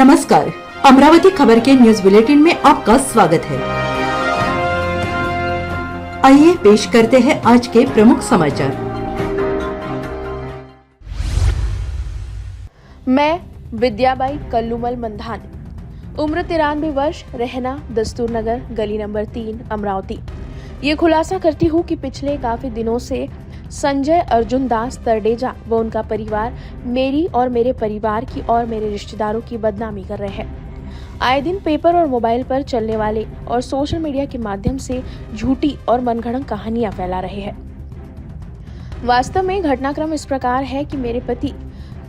नमस्कार, अमरावती खबर के न्यूज बुलेटिन में आपका स्वागत है। आइए पेश करते हैं आज के प्रमुख समाचार। मैं विद्याबाई कल्लूमल मंधान, उम्र 93 वर्ष, रहना दस्तूर नगर, गली नंबर 3, अमरावती। ये खुलासा करती हूँ कि पिछले काफी दिनों से संजय अर्जुन दास तरडेजा व उनका परिवार मेरी और मेरे परिवार की और मेरे रिश्तेदारों की बदनामी कर रहे हैं। आए दिन पेपर और मोबाइल पर चलने वाले और सोशल मीडिया के माध्यम से झूठी और मनगढ़ंत कहानियां फैला रहे हैं। वास्तव में घटनाक्रम इस प्रकार है कि मेरे पति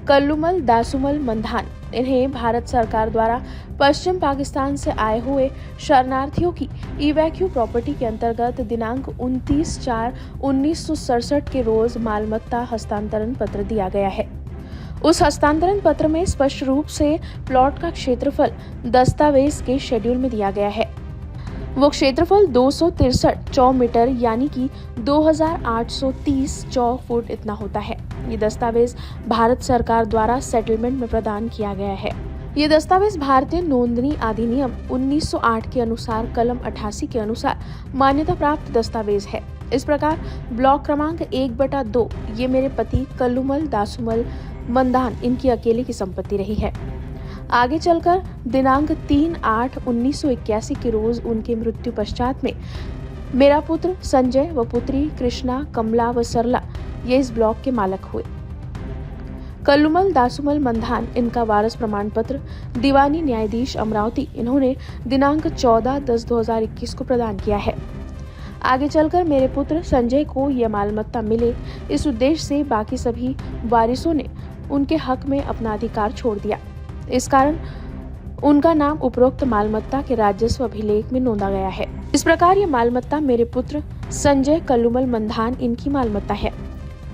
कल्लूमल दासुमल मंधान, इन्हें भारत सरकार द्वारा पश्चिम पाकिस्तान से आए हुए शरणार्थियों की इवैक्यू प्रॉपर्टी के अंतर्गत दिनांक 29/4/1967 के रोज मालमत्ता हस्तांतरण पत्र दिया गया है। उस हस्तांतरण पत्र में स्पष्ट रूप से प्लॉट का क्षेत्रफल दस्तावेज के शेड्यूल में दिया गया है। वो क्षेत्रफल 263 चौ मीटर यानी कि 2830 चौ फुट इतना होता है। ये दस्तावेज भारत सरकार द्वारा सेटलमेंट में प्रदान किया गया है। ये दस्तावेज भारतीय नोंदनी अधिनियम 1908 के अनुसार कलम 88 के अनुसार मान्यता प्राप्त दस्तावेज है। इस प्रकार ब्लॉक क्रमांक 1/2 ये मेरे पति कल्लूमल दासुमल मंधान इनकी अकेले की संपत्ति रही है। आगे चलकर दिनांक 3/8/1981 के रोज उनके मृत्यु पश्चात में मेरा पुत्र संजय व पुत्री कृष्णा, कमला व सरला ये इस ब्लॉक के मालक हुए। कल्लूमल दासुमल मंधान इनका वारस प्रमाण पत्र दीवानी न्यायाधीश अमरावती इन्होंने दिनांक 14/10/2021 को प्रदान किया है। आगे चलकर मेरे पुत्र संजय को यह मालमत्ता मिले, इस उद्देश्य से बाकी सभी वारिसों ने उनके हक में अपना अधिकार छोड़ दिया। इस कारण उनका नाम उपरोक्त मालमत्ता के राजस्व अभिलेख में नोंदा गया है। इस प्रकार ये मालमत्ता मेरे पुत्र संजय कल्लूमल मंधान इनकी मालमत्ता है।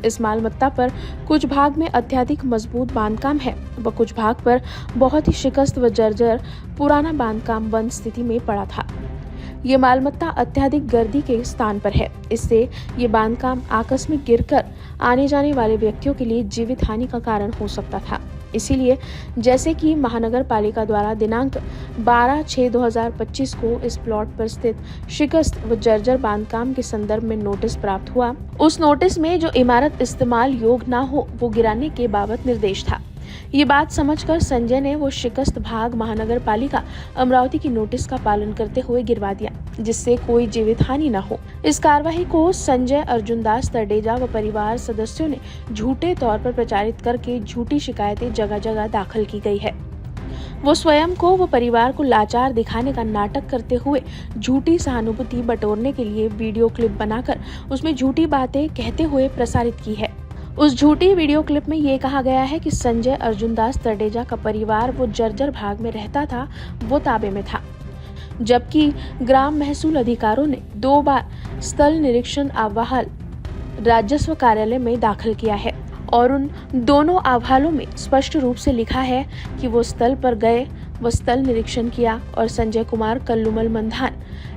इस मालमत्ता पर कुछ भाग में अत्यधिक मजबूत बांधकाम है व कुछ भाग पर बहुत ही शिकस्त व जर्जर पुराना बांधकाम बंद स्थिति में पड़ा था। ये मालमत्ता अत्यधिक गर्दी के स्थान पर है। इससे ये बांधकाम आकस्मिक गिरकर आने जाने वाले व्यक्तियों के लिए जीवित हानि का कारण हो सकता था। इसीलिए जैसे कि महानगर पालिका द्वारा दिनांक 12/6/2025 को इस प्लॉट पर स्थित शिकस्त व जर्जर बांधकाम के संदर्भ में नोटिस प्राप्त हुआ, उस नोटिस में जो इमारत इस्तेमाल योग्य न हो वो गिराने के बाबत निर्देश था। ये बात समझकर संजय ने वो शिकस्त भाग महानगर पालिका अमरावती की नोटिस का पालन करते हुए गिरवा दिया, जिससे कोई जीवित हानि न हो। इस कार्यवाही को संजय अर्जुन दास तरडेजा व परिवार सदस्यों ने झूठे तौर पर प्रचारित करके झूठी शिकायतें जगह जगह दाखिल की गई है। वो स्वयं को व परिवार को लाचार दिखाने का नाटक करते हुए झूठी सहानुभूति बटोरने के लिए वीडियो क्लिप बनाकर उसमें झूठी बातें कहते हुए प्रसारित की है। उस झूठी वीडियो क्लिप में ये कहा गया है कि संजय अर्जुन दास तरडेजा का परिवार वो जर्जर भाग में रहता था, वो ताबे में था, जबकि ग्राम महसूल अधिकारियों ने 2 बार स्थल निरीक्षण अहवाल राजस्व कार्यालय में दाखिल किया है और उन दोनों अहवालों में स्पष्ट रूप से लिखा है कि वो स्थल पर गए व स्थल निरीक्षण किया और संजय कुमार कल्लूमल मंधान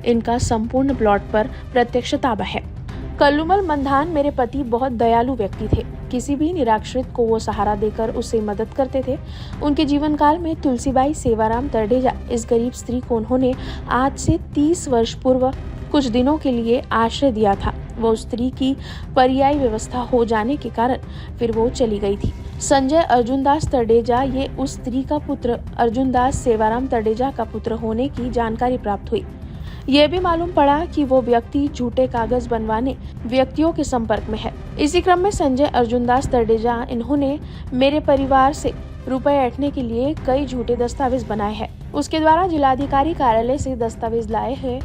इनका संपूर्ण प्लॉट पर प्रत्यक्ष ताबा है। कल्लूमल मंधान मेरे पति बहुत दयालु व्यक्ति थे। किसी भी निराश्रित को वो सहारा देकर उसे मदद करते थे। उनके जीवन काल में तुलसीबाई सेवाराम तरडेजा इस गरीब स्त्री को उन्होंने आज से 30 वर्ष पूर्व कुछ दिनों के लिए आश्रय दिया था। वो उस स्त्री की पर्यायी व्यवस्था हो जाने के कारण फिर वो चली गई थी। संजय अर्जुन दास तरडेजा ये उस स्त्री का पुत्र अर्जुन दास सेवाराम तरडेजा का पुत्र होने की जानकारी प्राप्त हुई। ये भी मालूम पड़ा कि वो व्यक्ति झूठे कागज बनवाने व्यक्तियों के संपर्क में है। इसी क्रम में संजय अर्जुन दास तरडेजा इन्होंने मेरे परिवार से रुपए ऐंठने के लिए कई झूठे दस्तावेज बनाए हैं। उसके द्वारा जिलाधिकारी कार्यालय से दस्तावेज लाए हैं,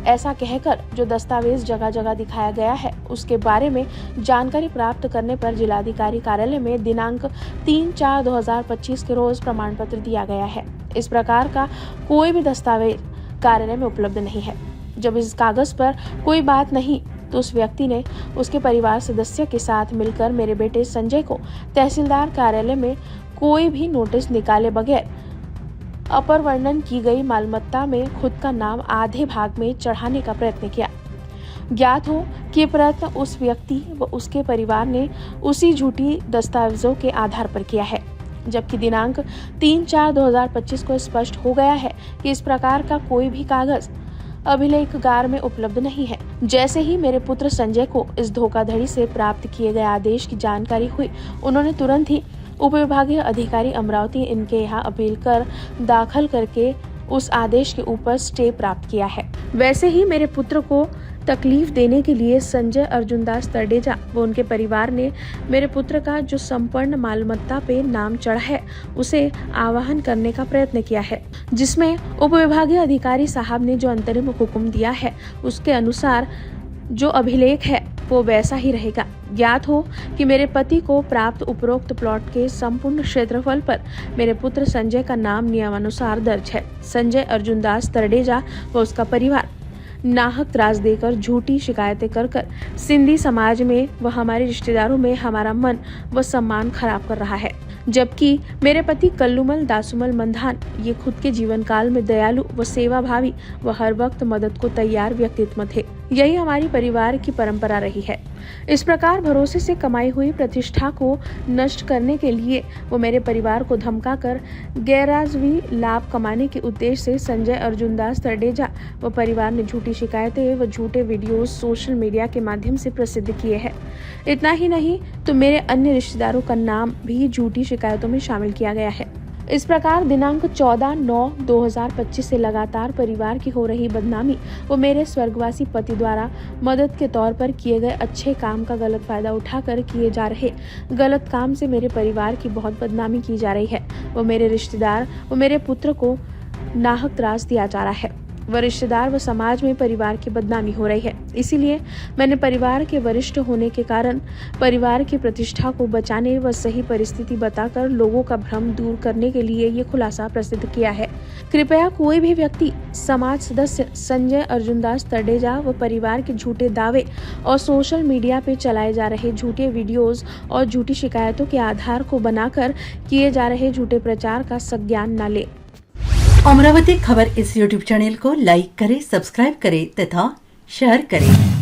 ऐसा कहकर जो दस्तावेज जगह जगह दिखाया गया है उसके बारे में जानकारी प्राप्त करने पर जिलाधिकारी कार्यालय में दिनांक 3/4/2025 के रोज प्रमाण पत्र दिया गया है। इस प्रकार का कोई भी दस्तावेज कार्यालय में उपलब्ध नहीं है। जब इस कागज पर कोई बात नहीं तो उस व्यक्ति ने उसके परिवार सदस्य के साथ मिलकर मेरे बेटे संजय को तहसीलदार कार्यालय में कोई भी नोटिस निकाले बगैर अपर वर्णन की गई मालमत्ता में खुद का नाम आधे भाग में चढ़ाने का प्रयत्न किया। ज्ञात हो कि प्रयत्न उस व्यक्ति व उसके परिवार ने उसी झूठी दस्तावेजों के आधार पर किया है। जबकि दिनांक 3/4/2025 को स्पष्ट हो गया है कि इस प्रकार का कोई भी कागज अभिलेखागार में उपलब्ध नहीं है। जैसे ही मेरे पुत्र संजय को इस धोखाधड़ी से प्राप्त किए गए आदेश की जानकारी हुई, उन्होंने तुरंत ही उपविभागीय अधिकारी अमरावती इनके यहाँ अपील कर दाखिल करके उस आदेश के ऊपर स्टे प्राप्त किया है। वैसे ही मेरे पुत्र को तकलीफ देने के लिए संजय अर्जुनदास तरडेजा व उनके परिवार ने मेरे पुत्र का जो संपूर्ण मालमत्ता पे नाम चढ़ा है उसे आवाहन करने का प्रयत्न किया है, जिसमें उपविभागीय अधिकारी साहब ने जो अंतरिम हुक्म दिया है उसके अनुसार जो अभिलेख है वो वैसा ही रहेगा। ज्ञात हो कि मेरे पति को प्राप्त उपरोक्त प्लॉट के संपूर्ण क्षेत्रफल पर मेरे पुत्र संजय का नाम नियमानुसार दर्ज है। संजय अर्जुनदास तरडेजा व उसका परिवार नाहक त्रास देकर झूठी शिकायतें कर सिंधी समाज में व हमारे रिश्तेदारों में हमारा मन व सम्मान खराब कर रहा है। जबकि मेरे पति कल्लूमल दासुमल मंधान ये खुद के जीवन काल में दयालु व सेवाभावी व हर वक्त मदद को तैयार व्यक्तित्व थे। यही हमारी परिवार की परंपरा रही है। इस प्रकार भरोसे से कमाई हुई प्रतिष्ठा को नष्ट करने के लिए वो मेरे परिवार को धमकाकर गैरवाजिबी लाभ कमाने के उद्देश्य से संजय अर्जुनदास तरडेजा व परिवार ने झूठी शिकायतें व झूठे वीडियोस सोशल मीडिया के माध्यम से प्रसिद्ध किए हैं। इतना ही नहीं तो मेरे अन्य रिश्तेदारों का नाम भी झूठी शिकायतों में शामिल किया गया है। इस प्रकार दिनांक 14/9/2025 से लगातार परिवार की हो रही बदनामी वो मेरे स्वर्गवासी पति द्वारा मदद के तौर पर किए गए अच्छे काम का गलत फायदा उठाकर किए जा रहे गलत काम से मेरे परिवार की बहुत बदनामी की जा रही है। वो मेरे रिश्तेदार व मेरे पुत्र को नाहक त्रास दिया जा रहा है व रिश्तेदार व समाज में परिवार की बदनामी हो रही है। इसीलिए मैंने परिवार के वरिष्ठ होने के कारण परिवार की प्रतिष्ठा को बचाने व सही परिस्थिति बताकर लोगों का भ्रम दूर करने के लिए ये खुलासा प्रसिद्ध किया है। कृपया कोई भी व्यक्ति समाज सदस्य संजय अर्जुनदास तरडेजा व परिवार के झूठे दावे और सोशल मीडिया पे चलाए जा रहे झूठे वीडियोस और झूठी शिकायतों के आधार को बनाकर किए जा रहे झूठे प्रचार का संज्ञान न ले। अमरावती खबर इस YouTube चैनल को लाइक करें, सब्सक्राइब करें तथा शेयर करें।